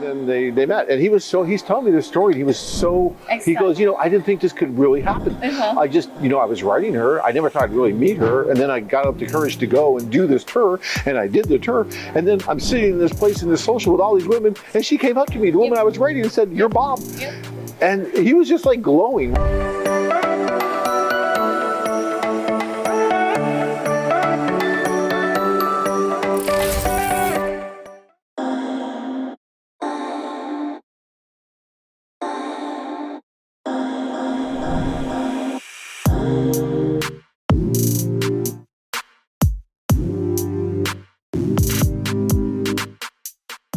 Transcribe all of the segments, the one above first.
then they met, and he's telling me this story. He was so, he goes, I didn't think this could really happen. I just, I was writing her. I never thought I'd really meet her. And then I got up the courage to go and do this tour, and I did the tour. And then I'm sitting in this place in this social with all these women, and she came up to me, the woman I was writing, and said, "You're Bob." And he was just like glowing.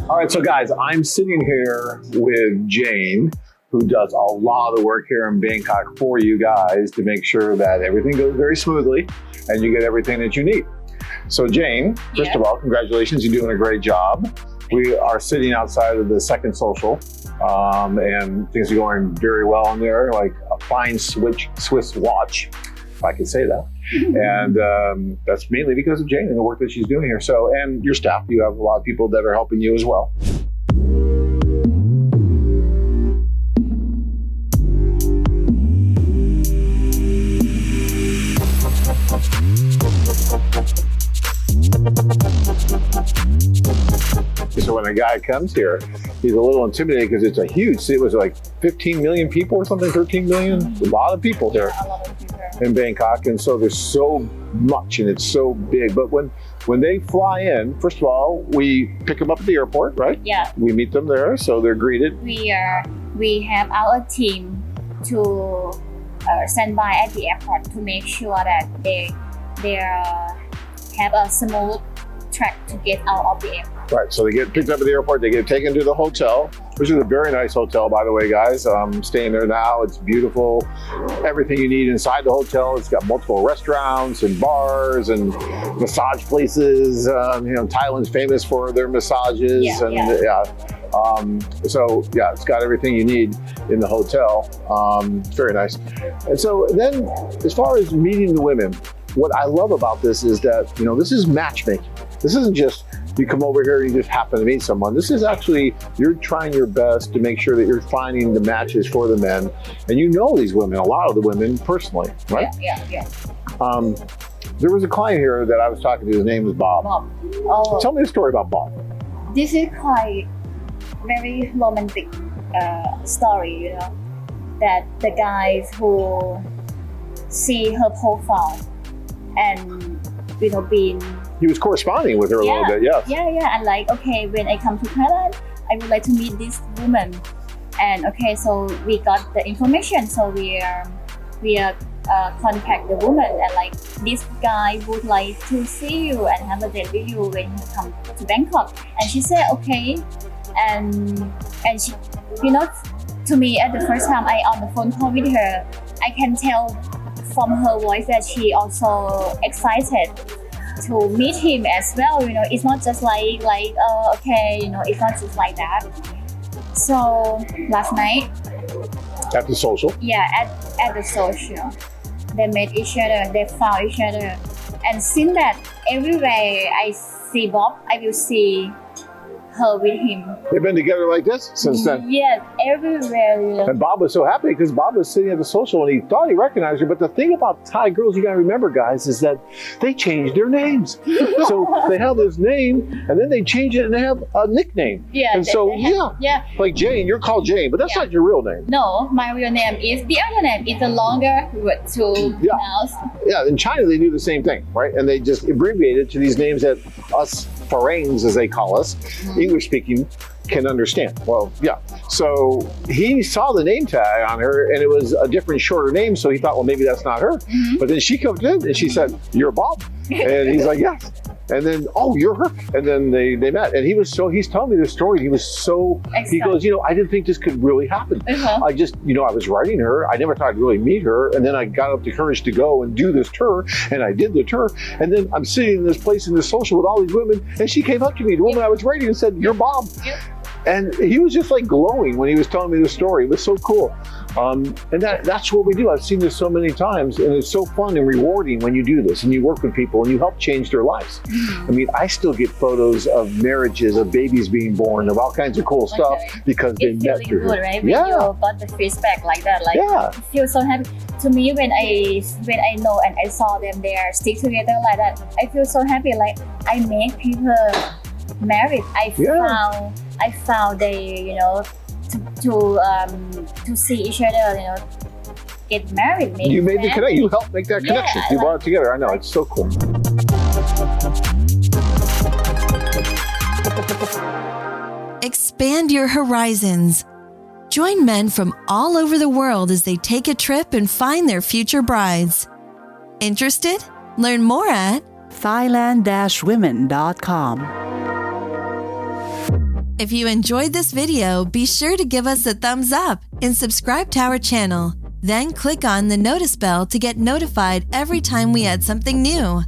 All right, so guys, I'm sitting here with Jane, who does a lot of the work here in Bangkok for you guys to make sure that everything goes very smoothly and you get everything that you need. So Jane, first of all, congratulations, you're doing a great job. We are sitting outside of the second social, and things are going very well in there, like a fine Swiss watch, if I can say that. And that's mainly because of Jane and the work that she's doing here. So, and your staff, you have a lot of people that are helping you as well. So when a guy comes here, he's a little intimidated because it's a huge city. It was like 15 million people or something, 13 million. A lot of people here in Bangkok. And so there's so much and it's so big. But when they fly in, first of all, we pick them up at the airport, right? Yeah. We meet them there, so they're greeted. We have our team to stand by at the airport to make sure that they have a smooth track to get out of the airport. Right, so they get picked up at the airport, they get taken to the hotel, which is a very nice hotel, by the way, guys. I'm staying there now, it's beautiful. Everything you need inside the hotel. It's got multiple restaurants and bars and massage places. Thailand's famous for their massages. So it's got everything you need in the hotel. Very nice. And so then, as far as meeting the women, what I love about this is that, this is matchmaking. This isn't just you come over here and you just happen to meet someone. This is actually, you're trying your best to make sure that you're finding the matches for the men. And you know these women, a lot of the women personally, right? Yeah. There was a client here that I was talking to, his name was Bob. Oh. Tell me a story about Bob. This is quite very romantic story, that the guys who see her profile and, being... He was corresponding with her a little bit, yes. Yeah, and like, okay, when I come to Thailand, I would like to meet this woman. And okay, so we got the information, so we contact the woman, and like, this guy would like to see you and have a date with you when you come to Bangkok. And she said, okay. And she, to me, at the first time I on the phone call with her, I can tell from her voice that she also excited to meet him as well. It's not just like okay, it's not just like that. So last night at the social, at the social, they met each other, they found each other, and since that, everywhere I see Bob, I will see her with him. They've been together like this since then? Yes, everywhere. And Bob was so happy because Bob was sitting at the social and he thought he recognized her. But the thing about Thai girls, you gotta remember, guys, is that they changed their names. So they have this name and then they change it and they have a nickname. And so, like Jane, you're called Jane, but that's not your real name. No, my real name is, the other name is a longer word to pronounce. Yeah, in China they do the same thing, right? And they just abbreviate it to these names that us Farangs, as they call us, English speaking, can understand. Well, so he saw the name tag on her and it was a different, shorter name, so he thought, well, maybe that's not her. But then she comes in and she said, "You're Bob." And he's like, "Yes." And then, "Oh, you're her." And then they met. And he's telling me this story. He was so, he goes, I didn't think this could really happen. I just, I was writing her. I never thought I'd really meet her. And then I got up the courage to go and do this tour. And I did the tour. And then I'm sitting in this place in this social with all these women. And she came up to me, the woman I was writing, and said, "You're Bob." And he was just like glowing when he was telling me the story. It was so cool. And that's what we do. I've seen this so many times, and it's so fun and rewarding when you do this and you work with people and you help change their lives. I mean, I still get photos of marriages, of babies being born, of all kinds of cool stuff because they met It's through feeling good, here. right? When you got the feedback like that, like Yeah. I feel so happy. To me, when I know and I saw them there stick together like that, I feel so happy. Like I make people married. I found they, you know, to see each other, you know, get married. You made the connection. You helped make that connection. You brought it together. I know. It's so cool. Expand your horizons. Join men from all over the world as they take a trip and find their future brides. Interested? Learn more at Thailand-women.com. If you enjoyed this video, be sure to give us a thumbs up and subscribe to our channel. Then click on the notice bell to get notified every time we add something new.